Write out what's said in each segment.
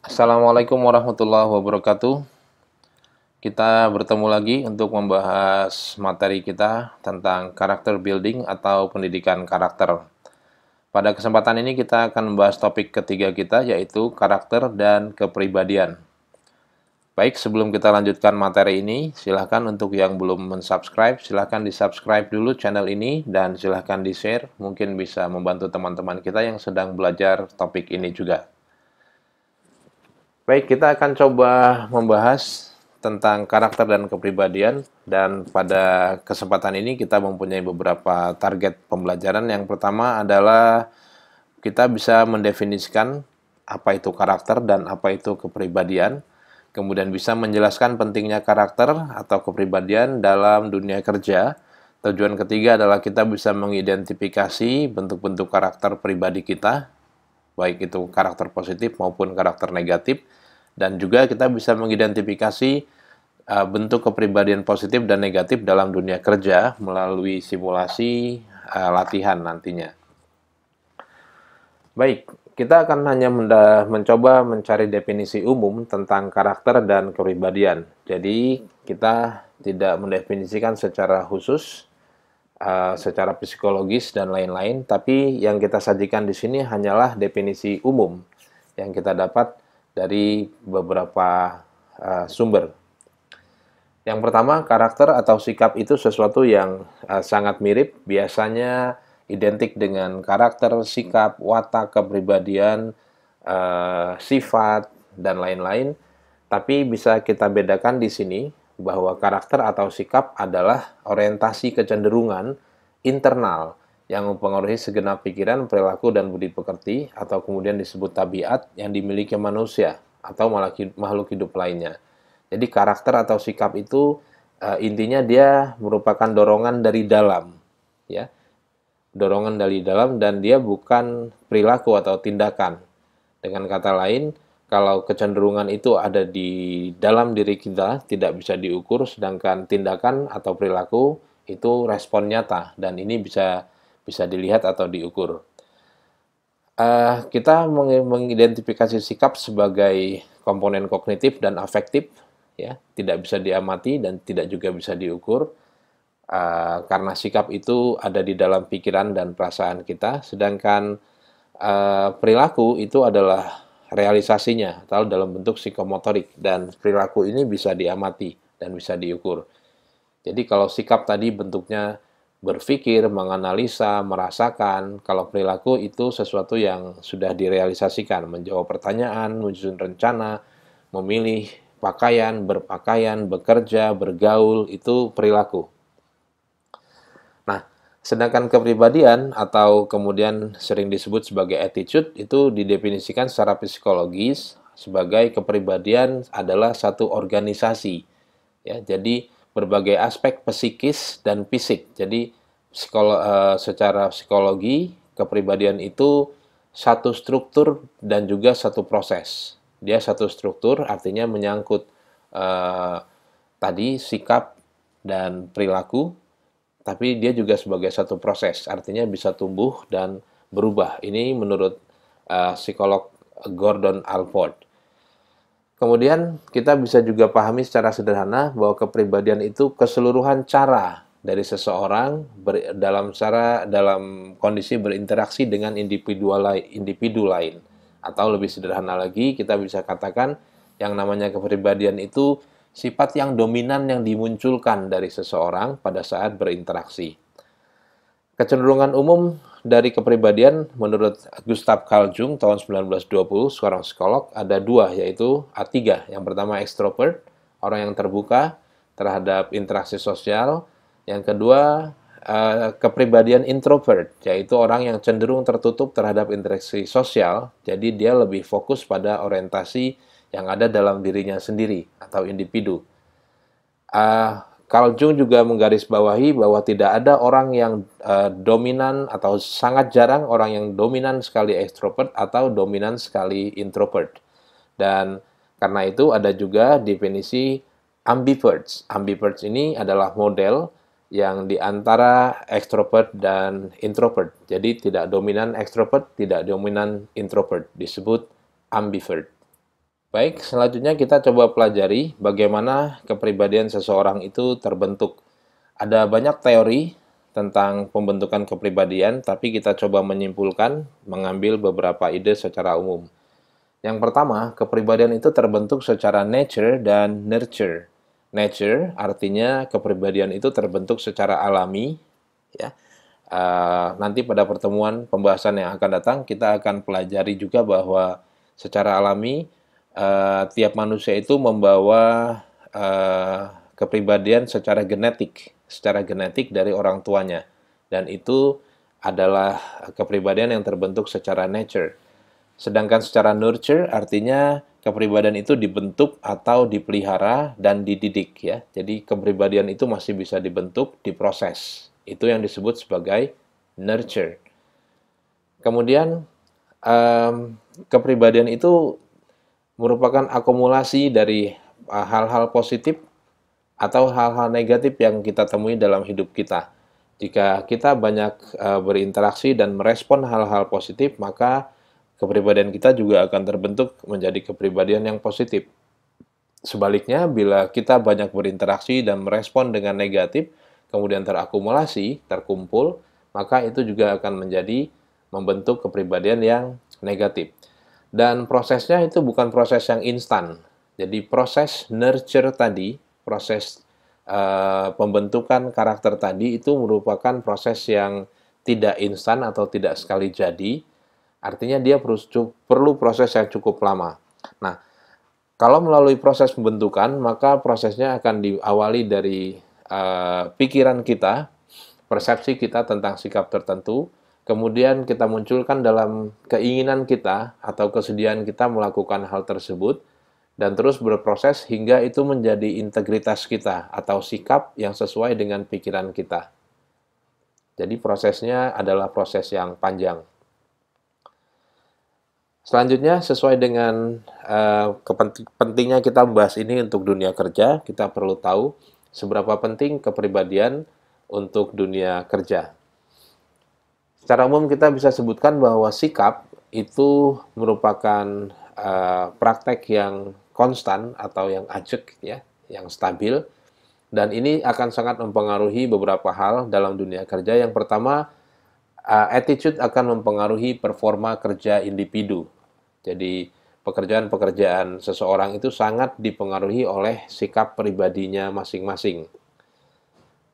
Assalamualaikum warahmatullahi wabarakatuh. Kita bertemu lagi untuk membahas materi kita tentang karakter building atau pendidikan karakter. Pada kesempatan ini kita akan membahas topik ketiga kita, yaitu karakter dan kepribadian. Baik, sebelum kita lanjutkan materi ini, silahkan untuk yang belum mensubscribe, silahkan di-subscribe dulu channel ini dan silahkan di-share, mungkin bisa membantu teman-teman kita yang sedang belajar topik ini juga. Baik, kita akan coba membahas tentang karakter dan kepribadian, dan pada kesempatan ini kita mempunyai beberapa target pembelajaran. Yang pertama adalah kita bisa mendefinisikan apa itu karakter dan apa itu kepribadian, kemudian bisa menjelaskan pentingnya karakter atau kepribadian dalam dunia kerja. Tujuan ketiga adalah kita bisa mengidentifikasi bentuk-bentuk karakter pribadi kita, baik itu karakter positif maupun karakter negatif, dan juga kita bisa mengidentifikasi bentuk kepribadian positif dan negatif dalam dunia kerja melalui simulasi latihan nantinya. Baik, kita akan hanya mencoba mencari definisi umum tentang karakter dan kepribadian. Jadi, kita tidak mendefinisikan secara khusus, secara psikologis dan lain-lain, tapi yang kita sajikan di sini hanyalah definisi umum yang kita dapat dari beberapa sumber. Yang pertama, karakter atau sikap itu sesuatu yang sangat mirip, biasanya identik dengan karakter, sikap, watak, kepribadian, sifat, dan lain-lain. Tapi bisa kita bedakan di sini bahwa karakter atau sikap adalah orientasi kecenderungan internal yang mempengaruhi segenap pikiran, perilaku, dan budi pekerti, atau kemudian disebut tabiat yang dimiliki manusia atau makhluk hidup lainnya. Jadi karakter atau sikap itu intinya dia merupakan dorongan dari dalam, ya, dorongan dari dalam, dan dia bukan perilaku atau tindakan. Dengan kata lain, kalau kecenderungan itu ada di dalam diri kita, tidak bisa diukur, sedangkan tindakan atau perilaku itu respon nyata, dan ini bisa dilihat atau diukur. Kita mengidentifikasi sikap sebagai komponen kognitif dan afektif, ya, tidak bisa diamati dan tidak juga bisa diukur, karena sikap itu ada di dalam pikiran dan perasaan kita, sedangkan perilaku itu adalah realisasinya atau dalam bentuk psikomotorik, dan perilaku ini bisa diamati dan bisa diukur. Jadi kalau sikap tadi bentuknya berpikir, menganalisa, merasakan, kalau perilaku itu sesuatu yang sudah direalisasikan, menjawab pertanyaan, menyusun rencana, memilih pakaian, berpakaian, bekerja, bergaul, itu perilaku. Nah, sedangkan kepribadian atau kemudian sering disebut sebagai attitude itu didefinisikan secara psikologis sebagai kepribadian adalah satu organisasi. Ya, jadi berbagai aspek psikis dan fisik. Jadi secara psikologi kepribadian itu satu struktur dan juga satu proses. Dia satu struktur artinya menyangkut tadi sikap dan perilaku, tapi dia juga sebagai satu proses, artinya bisa tumbuh dan berubah. Ini menurut psikolog Gordon Allport. Kemudian kita bisa juga pahami secara sederhana bahwa kepribadian itu keseluruhan cara dari seseorang dalam kondisi berinteraksi dengan individu lain. Atau lebih sederhana lagi, kita bisa katakan yang namanya kepribadian itu sifat yang dominan yang dimunculkan dari seseorang pada saat berinteraksi. Kecenderungan umum dari kepribadian menurut Gustav Carl Jung tahun 1920, seorang psikolog, ada dua, yaitu A3. Yang pertama extrovert, orang yang terbuka terhadap interaksi sosial. Yang kedua, kepribadian introvert, yaitu orang yang cenderung tertutup terhadap interaksi sosial, jadi dia lebih fokus pada orientasi yang ada dalam dirinya sendiri atau individu. Carl Jung juga menggarisbawahi bahwa tidak ada orang yang dominan atau sangat jarang orang yang dominan sekali extrovert atau dominan sekali introvert. Dan karena itu ada juga definisi ambiverts. Ambiverts ini adalah model yang di antara extrovert dan introvert. Jadi tidak dominan extrovert, tidak dominan introvert, disebut ambivert. Baik, selanjutnya kita coba pelajari bagaimana kepribadian seseorang itu terbentuk. Ada banyak teori tentang pembentukan kepribadian, tapi kita coba menyimpulkan, mengambil beberapa ide secara umum. Yang pertama, kepribadian itu terbentuk secara nature dan nurture. Nature artinya kepribadian itu terbentuk secara alami, ya. Nanti pada pertemuan pembahasan yang akan datang kita akan pelajari juga bahwa secara alami tiap manusia itu membawa kepribadian secara genetik dari orang tuanya, dan itu adalah kepribadian yang terbentuk secara nature. Sedangkan secara nurture artinya kepribadian itu dibentuk atau dipelihara dan dididik, ya. Jadi kepribadian itu masih bisa dibentuk, diproses. Itu yang disebut sebagai nurture. Kemudian kepribadian itu merupakan akumulasi dari hal-hal positif atau hal-hal negatif yang kita temui dalam hidup kita. Jika kita banyak berinteraksi dan merespon hal-hal positif, maka kepribadian kita juga akan terbentuk menjadi kepribadian yang positif. Sebaliknya, bila kita banyak berinteraksi dan merespon dengan negatif, kemudian terakumulasi, terkumpul, maka itu juga akan membentuk kepribadian yang negatif. Dan prosesnya itu bukan proses yang instan. Jadi proses nurture tadi, proses pembentukan karakter tadi itu merupakan proses yang tidak instan atau tidak sekali jadi. Artinya dia perlu proses yang cukup lama. Nah, kalau melalui proses pembentukan, maka prosesnya akan diawali dari pikiran kita, persepsi kita tentang sikap tertentu, kemudian kita munculkan dalam keinginan kita atau kesediaan kita melakukan hal tersebut, dan terus berproses hingga itu menjadi integritas kita atau sikap yang sesuai dengan pikiran kita. Jadi prosesnya adalah proses yang panjang. Selanjutnya, sesuai dengan pentingnya kita membahas ini untuk dunia kerja, kita perlu tahu seberapa penting kepribadian untuk dunia kerja. Secara umum kita bisa sebutkan bahwa sikap itu merupakan praktek yang konstan atau yang ajek, ya, yang stabil, dan ini akan sangat mempengaruhi beberapa hal dalam dunia kerja. Yang pertama, attitude akan mempengaruhi performa kerja individu. Jadi pekerjaan-pekerjaan seseorang itu sangat dipengaruhi oleh sikap pribadinya masing-masing.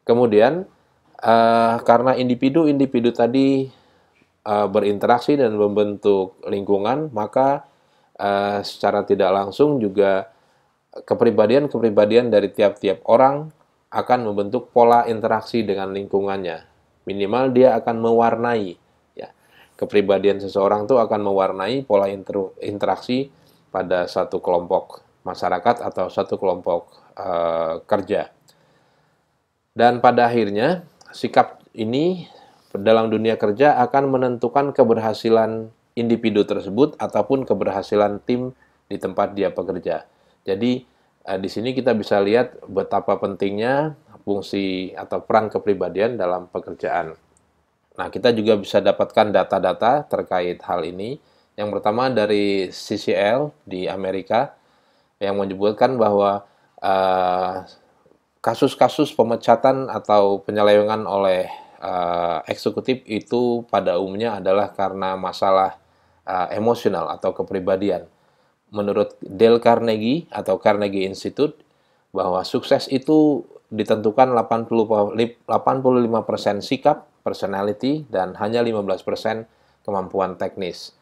Kemudian karena individu-individu tadi berinteraksi dan membentuk lingkungan, maka secara tidak langsung juga kepribadian-kepribadian dari tiap-tiap orang akan membentuk pola interaksi dengan lingkungannya. Minimal dia akan mewarnai, ya. Kepribadian seseorang itu akan mewarnai pola interaksi pada satu kelompok masyarakat atau satu kelompok kerja. Dan pada akhirnya sikap ini dalam dunia kerja akan menentukan keberhasilan individu tersebut ataupun keberhasilan tim di tempat dia bekerja. Jadi di sini kita bisa lihat betapa pentingnya fungsi atau peran kepribadian dalam pekerjaan. Nah, kita juga bisa dapatkan data-data terkait hal ini. Yang pertama dari CCL di Amerika yang menyebutkan bahwa kasus-kasus pemecatan atau penyelewengan oleh eksekutif itu pada umumnya adalah karena masalah emosional atau kepribadian. Menurut Dale Carnegie atau Carnegie Institute, bahwa sukses itu ditentukan 85% sikap, personality, dan hanya 15% kemampuan teknis.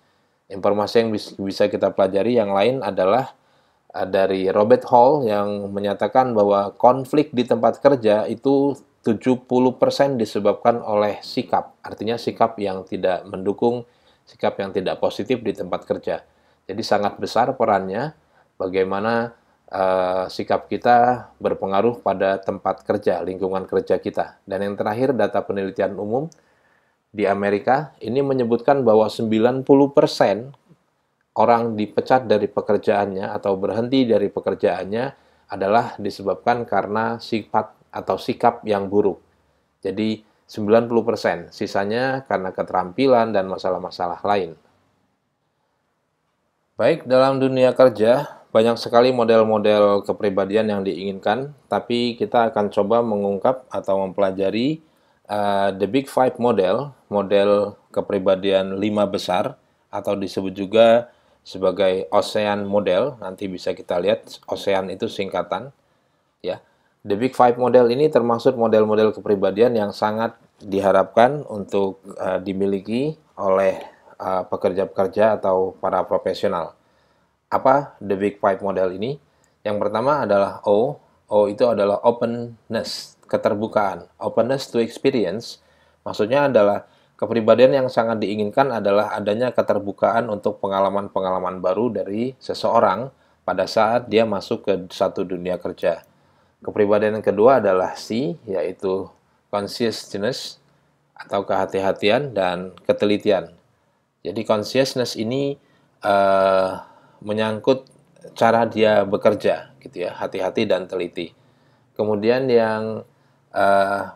Informasi yang bisa kita pelajari yang lain adalah dari Robert Hall yang menyatakan bahwa konflik di tempat kerja itu 70% disebabkan oleh sikap. Artinya sikap yang tidak mendukung, sikap yang tidak positif di tempat kerja. Jadi sangat besar perannya bagaimana sikap kita berpengaruh pada tempat kerja, lingkungan kerja kita. Dan yang terakhir, data penelitian umum di Amerika ini menyebutkan bahwa 90% orang dipecat dari pekerjaannya atau berhenti dari pekerjaannya adalah disebabkan karena sifat atau sikap yang buruk. Jadi 90%, sisanya karena keterampilan dan masalah-masalah lain. Baik, dalam dunia kerja, banyak sekali model-model kepribadian yang diinginkan, tapi kita akan coba mengungkap atau mempelajari The Big Five model, model kepribadian 5 besar, atau disebut juga sebagai Ocean model. Nanti bisa kita lihat, Ocean itu singkatan, ya. The Big Five model ini termasuk model-model kepribadian yang sangat diharapkan untuk dimiliki oleh pekerja-pekerja atau para profesional. Apa The Big Five model ini? Yang pertama adalah O. O itu adalah openness, keterbukaan. Openness to experience, maksudnya adalah kepribadian yang sangat diinginkan adalah adanya keterbukaan untuk pengalaman-pengalaman baru dari seseorang pada saat dia masuk ke satu dunia kerja. Kepribadian yang kedua adalah C, yaitu consciousness atau kehati-hatian dan ketelitian. Jadi consciousness ini menyangkut cara dia bekerja, gitu ya, hati-hati dan teliti. Kemudian yang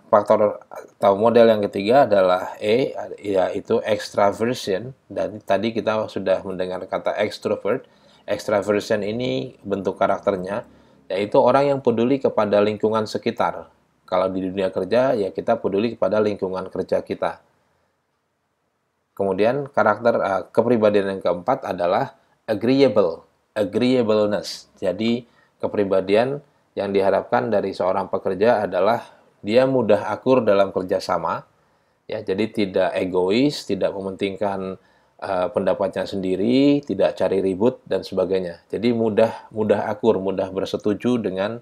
faktor atau model yang ketiga adalah E, yaitu extraversion. Dan tadi kita sudah mendengar kata extrovert. Extraversion ini bentuk karakternya, yaitu orang yang peduli kepada lingkungan sekitar. Kalau di dunia kerja, ya kita peduli kepada lingkungan kerja kita. Kemudian karakter kepribadian yang keempat adalah agreeableness. Jadi kepribadian yang diharapkan dari seorang pekerja adalah dia mudah akur dalam kerjasama, ya. Jadi tidak egois, tidak mementingkan pendapatnya sendiri, tidak cari ribut dan sebagainya. Jadi mudah akur, mudah bersetuju dengan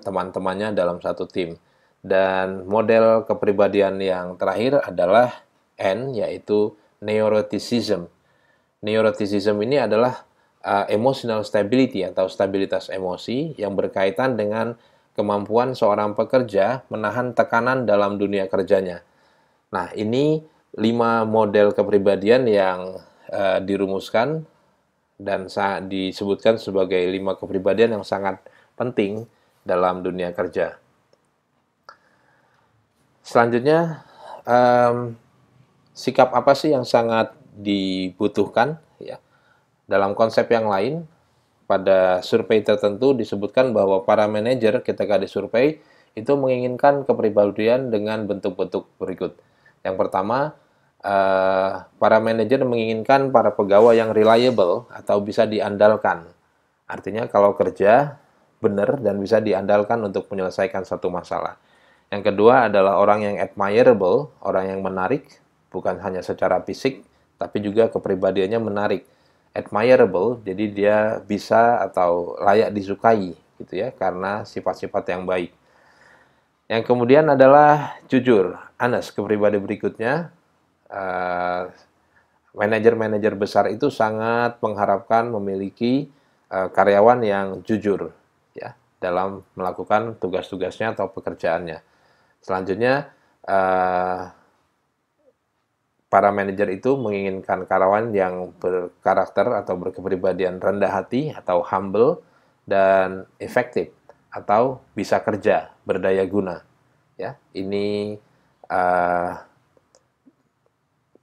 teman-temannya dalam satu tim. Dan model kepribadian yang terakhir adalah N, yaitu neuroticism. Neuroticism ini adalah emotional stability atau stabilitas emosi yang berkaitan dengan kemampuan seorang pekerja menahan tekanan dalam dunia kerjanya. Nah, ini 5 model kepribadian yang dirumuskan dan disebutkan sebagai 5 kepribadian yang sangat penting dalam dunia kerja. Selanjutnya, sikap apa sih yang sangat dibutuhkan, ya? Dalam konsep yang lain, pada survei tertentu disebutkan bahwa para manajer ketika disurvei itu menginginkan kepribadian dengan bentuk-bentuk berikut. Yang pertama, para manajer menginginkan para pegawai yang reliable atau bisa diandalkan. Artinya kalau kerja benar dan bisa diandalkan untuk menyelesaikan satu masalah. Yang kedua adalah orang yang admirable, orang yang menarik, bukan hanya secara fisik, tapi juga kepribadiannya menarik. Admirable, jadi dia bisa atau layak disukai, gitu ya, karena sifat-sifat yang baik. Yang kemudian adalah jujur, honest. Kepribadian berikutnya, manajer-manajer besar itu sangat mengharapkan memiliki karyawan yang jujur, ya, dalam melakukan tugas-tugasnya atau pekerjaannya. Selanjutnya, para manajer itu menginginkan karyawan yang berkarakter atau berkepribadian rendah hati atau humble dan efektif atau bisa kerja, berdaya guna. Ya, ini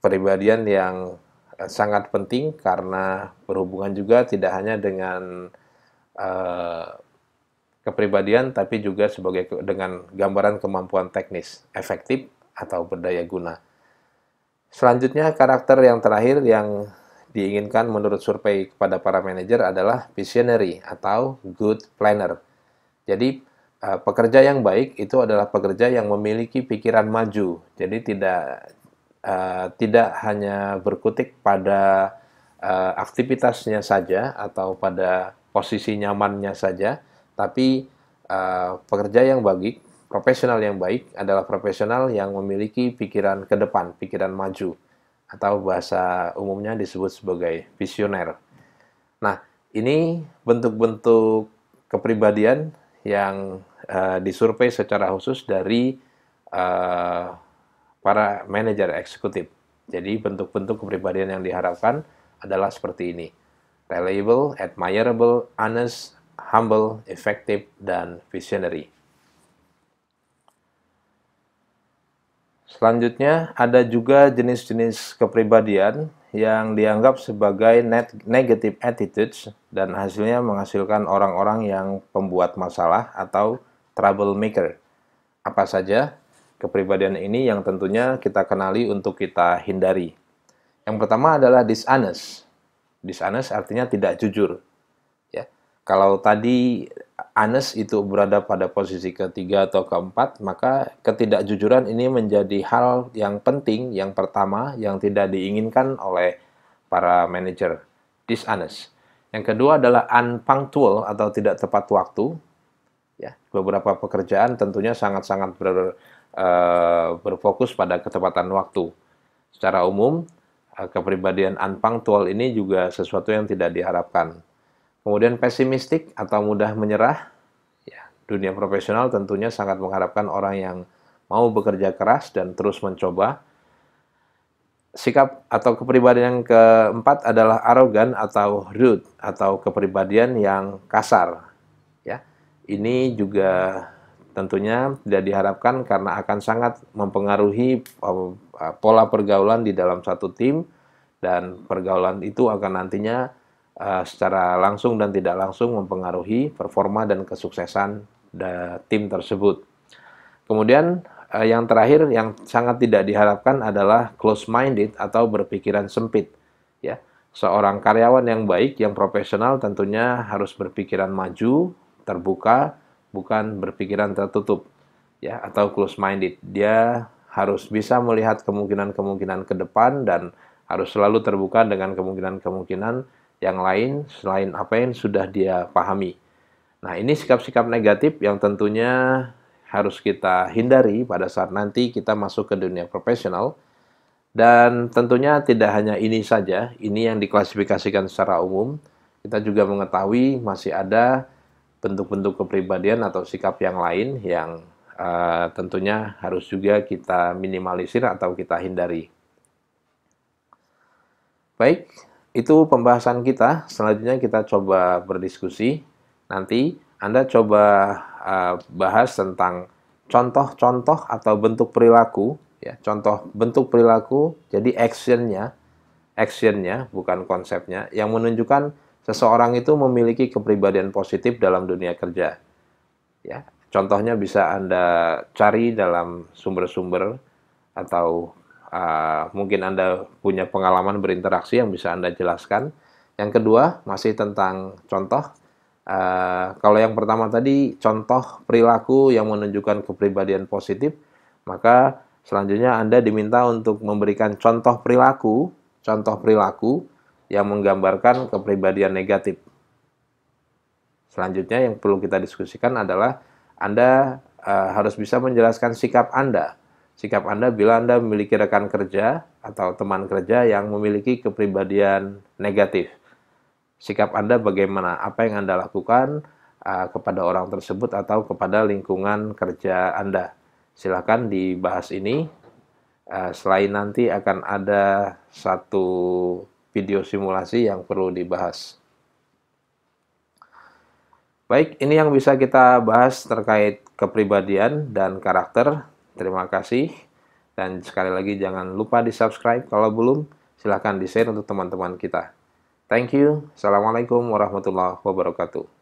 kepribadian yang sangat penting karena berhubungan juga tidak hanya dengan kepribadian tapi juga dengan gambaran kemampuan teknis, efektif atau berdaya guna. Selanjutnya, karakter yang terakhir yang diinginkan menurut survei kepada para manajer adalah visionary atau good planner. Jadi, pekerja yang baik itu adalah pekerja yang memiliki pikiran maju. Jadi, tidak hanya berkutik pada aktivitasnya saja atau pada posisi nyamannya saja, tapi pekerja yang baik, profesional yang baik adalah profesional yang memiliki pikiran ke depan, pikiran maju, atau bahasa umumnya disebut sebagai visioner. Nah, ini bentuk-bentuk kepribadian yang disurvei secara khusus dari para manajer eksekutif. Jadi, bentuk-bentuk kepribadian yang diharapkan adalah seperti ini: reliable, admirable, honest, humble, effective, dan visionary. Selanjutnya, ada juga jenis-jenis kepribadian yang dianggap sebagai negative attitudes dan hasilnya menghasilkan orang-orang yang pembuat masalah atau troublemaker. Apa saja kepribadian ini yang tentunya kita kenali untuk kita hindari? Yang pertama adalah dishonest. Dishonest artinya tidak jujur. Ya. Kalau tadi honest itu berada pada posisi ketiga atau keempat, maka ketidakjujuran ini menjadi hal yang penting, yang pertama, yang tidak diinginkan oleh para manajer. Dishonest. Yang kedua adalah unpunctual atau tidak tepat waktu. Ya, beberapa pekerjaan tentunya sangat-sangat berfokus pada ketepatan waktu. Secara umum, kepribadian unpunctual ini juga sesuatu yang tidak diharapkan. Kemudian pesimistik atau mudah menyerah. Ya, dunia profesional tentunya sangat mengharapkan orang yang mau bekerja keras dan terus mencoba. Sikap atau kepribadian yang keempat adalah arogan atau rude atau kepribadian yang kasar. Ya, ini juga tentunya tidak diharapkan karena akan sangat mempengaruhi pola pergaulan di dalam satu tim, dan pergaulan itu akan nantinya secara langsung dan tidak langsung mempengaruhi performa dan kesuksesan tim tersebut. Kemudian yang terakhir yang sangat tidak diharapkan adalah close-minded atau berpikiran sempit. Ya, seorang karyawan yang baik, yang profesional tentunya harus berpikiran maju, terbuka, bukan berpikiran tertutup. Ya, atau close-minded. Dia harus bisa melihat kemungkinan-kemungkinan ke depan dan harus selalu terbuka dengan kemungkinan-kemungkinan yang lain selain apa yang sudah dia pahami. Nah, ini sikap-sikap negatif yang tentunya harus kita hindari pada saat nanti kita masuk ke dunia profesional. Dan tentunya tidak hanya ini saja, ini yang diklasifikasikan secara umum. Kita juga mengetahui masih ada bentuk-bentuk kepribadian atau sikap yang lain yang tentunya harus juga kita minimalisir atau kita hindari. Baik, itu pembahasan kita. Selanjutnya kita coba berdiskusi. Nanti Anda coba bahas tentang contoh-contoh atau bentuk perilaku. Ya, contoh bentuk perilaku, jadi actionnya bukan konsepnya, yang menunjukkan seseorang itu memiliki kepribadian positif dalam dunia kerja. Ya, contohnya bisa Anda cari dalam sumber-sumber atau mungkin Anda punya pengalaman berinteraksi yang bisa Anda jelaskan. Yang kedua, masih tentang contoh. Kalau yang pertama tadi, contoh perilaku yang menunjukkan kepribadian positif, maka selanjutnya Anda diminta untuk memberikan contoh perilaku yang menggambarkan kepribadian negatif. Selanjutnya yang perlu kita diskusikan adalah Anda harus bisa menjelaskan sikap Anda. Sikap Anda bila Anda memiliki rekan kerja atau teman kerja yang memiliki kepribadian negatif. Sikap Anda bagaimana? Apa yang Anda lakukan kepada orang tersebut atau kepada lingkungan kerja Anda? Silakan dibahas ini. Selain nanti akan ada satu video simulasi yang perlu dibahas. Baik, ini yang bisa kita bahas terkait kepribadian dan karakter. Terima kasih, dan sekali lagi jangan lupa di-subscribe kalau belum. Silahkan di-share untuk teman-teman kita. Thank you. Assalamualaikum warahmatullahi wabarakatuh.